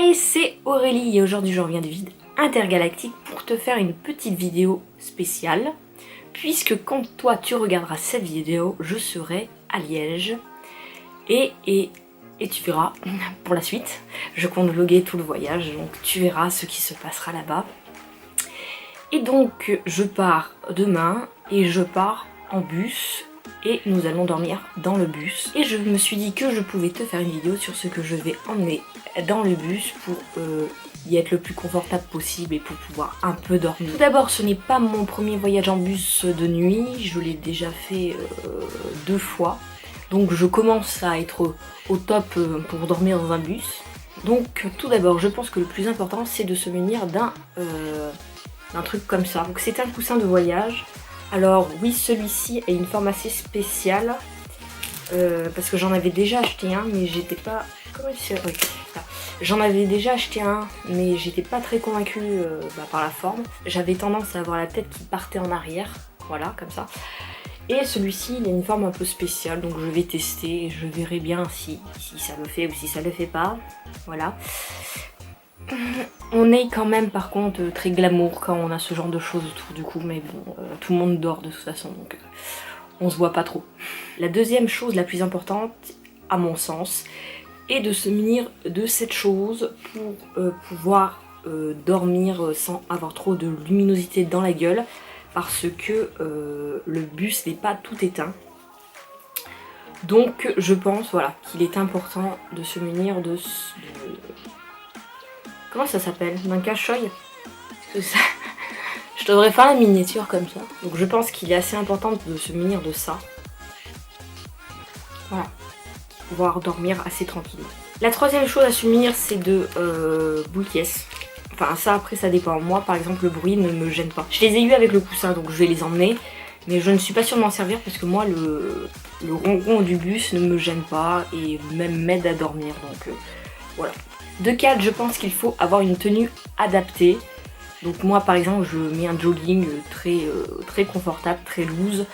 Hey, c'est Aurélie et aujourd'hui je reviens du vide intergalactique pour te faire une petite vidéo spéciale puisque quand toi tu regarderas cette vidéo, je serai à Liège et tu verras pour la suite. Je compte vlogger tout le voyage, donc tu verras ce qui se passera là-bas. Et donc je pars demain et je pars en bus et nous allons dormir dans le bus. Et je me suis dit que je pouvais te faire une vidéo sur ce que je vais emmener dans le bus pour y être le plus confortable possible et pour pouvoir un peu dormir. Tout d'abord, ce n'est pas mon premier voyage en bus de nuit, je l'ai déjà fait 2 fois. Donc je commence à être au top pour dormir dans un bus. Donc tout d'abord, je pense que le plus important c'est de se munir d'un truc comme ça. Donc c'est un coussin de voyage. Alors oui, celui-ci a une forme assez spéciale parce que j'en avais déjà acheté un mais j'étais pas... Comment c'est... Oui. J'en avais déjà acheté un mais j'étais pas très convaincue par la forme. J'avais tendance à avoir la tête qui partait en arrière, voilà, comme ça. Et celui-ci, il a une forme un peu spéciale, donc je vais tester et je verrai bien si ça le fait ou si ça le fait pas. Voilà. On est quand même par contre très glamour quand on a ce genre de choses autour du cou, mais bon, tout le monde dort de toute façon, donc on se voit pas trop. La deuxième chose la plus importante, à mon sens, est de se munir de cette chose pour pouvoir dormir sans avoir trop de luminosité dans la gueule, parce que le bus n'est pas tout éteint. Donc je pense voilà, qu'il est important de se munir de... Comment ça s'appelle? D'un cache-œil? Ça... Je devrais faire la miniature comme ça. Donc je pense qu'il est assez important de se munir de ça. Voilà. Pouvoir dormir assez tranquillement. La troisième chose à se munir, c'est de boules caisses. Enfin ça après ça dépend. Moi par exemple le bruit ne me gêne pas. Je les ai eu avec le coussin donc je vais les emmener. Mais je ne suis pas sûre de m'en servir parce que moi le ronron du bus ne me gêne pas et même m'aide à dormir. Donc voilà. De 4, je pense qu'il faut avoir une tenue adaptée. Donc moi par exemple je mets un jogging très confortable, très loose.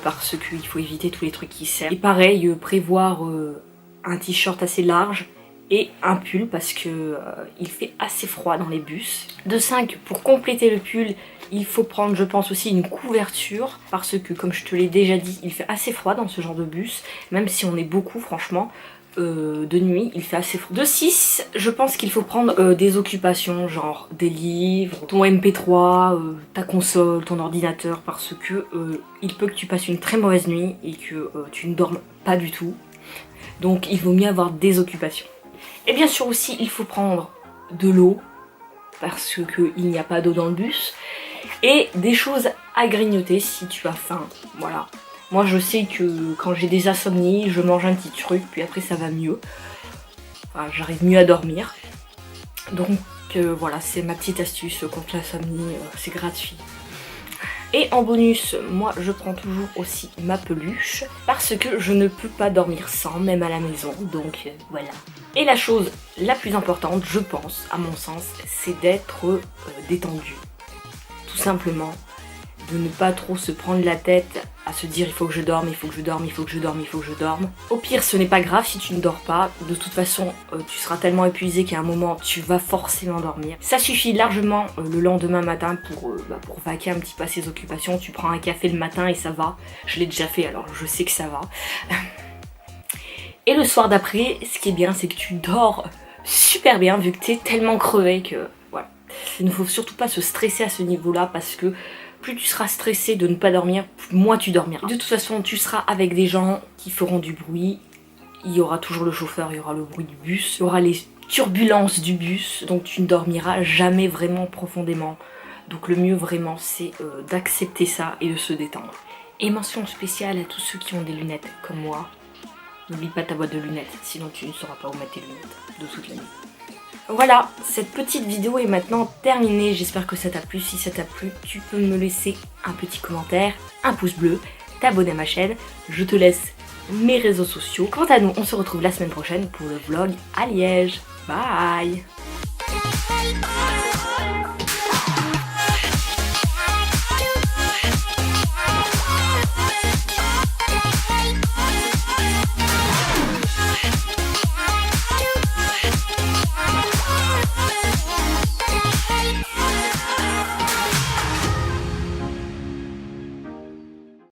Parce qu'il faut éviter tous les trucs qui servent. Et pareil, prévoir un t-shirt assez large et un pull parce que il fait assez froid dans les bus. De 5, pour compléter le pull, il faut prendre je pense aussi une couverture parce que comme je te l'ai déjà dit, il fait assez froid dans ce genre de bus. Même si on est beaucoup franchement. De nuit, il fait assez froid. De 6, je pense qu'il faut prendre des occupations, genre des livres, ton MP3, ta console, ton ordinateur, parce que il peut que tu passes une très mauvaise nuit et que tu ne dormes pas du tout. Donc il vaut mieux avoir des occupations. Et bien sûr aussi, il faut prendre de l'eau, parce qu'il n'y a pas d'eau dans le bus, et des choses à grignoter si tu as faim, voilà. Moi je sais que quand j'ai des insomnies, je mange un petit truc, puis après ça va mieux. Enfin, j'arrive mieux à dormir. Donc voilà, c'est ma petite astuce contre l'insomnie, c'est gratuit. Et en bonus, moi je prends toujours aussi ma peluche, parce que je ne peux pas dormir sans, même à la maison, donc voilà. Et la chose la plus importante, je pense, à mon sens, c'est d'être détendu. Tout simplement. De ne pas trop se prendre la tête à se dire il faut que je dorme, il faut que je dorme, il faut que je dorme, il faut que je dorme. Au pire ce n'est pas grave si tu ne dors pas, de toute façon tu seras tellement épuisé qu'à un moment tu vas forcément dormir. Ça suffit largement le lendemain matin pour vaquer un petit peu à ses occupations, tu prends un café le matin et ça va. Je l'ai déjà fait alors je sais que ça va. Et le soir d'après, ce qui est bien c'est que tu dors super bien vu que tu es tellement crevé que voilà. Il ne faut surtout pas se stresser à ce niveau-là parce que plus tu seras stressé de ne pas dormir, moins tu dormiras. De toute façon, tu seras avec des gens qui feront du bruit. Il y aura toujours le chauffeur, il y aura le bruit du bus, il y aura les turbulences du bus. Donc tu ne dormiras jamais vraiment profondément. Donc le mieux vraiment, c'est d'accepter ça et de se détendre. Et mention spéciale à tous ceux qui ont des lunettes comme moi. N'oublie pas ta boîte de lunettes, sinon tu ne sauras pas où mettre tes lunettes de toute la nuit. Voilà, cette petite vidéo est maintenant terminée, j'espère que ça t'a plu. Si ça t'a plu, tu peux me laisser un petit commentaire, un pouce bleu, t'abonner à ma chaîne. Je te laisse mes réseaux sociaux. Quant à nous, on se retrouve la semaine prochaine pour le vlog à Liège. Bye!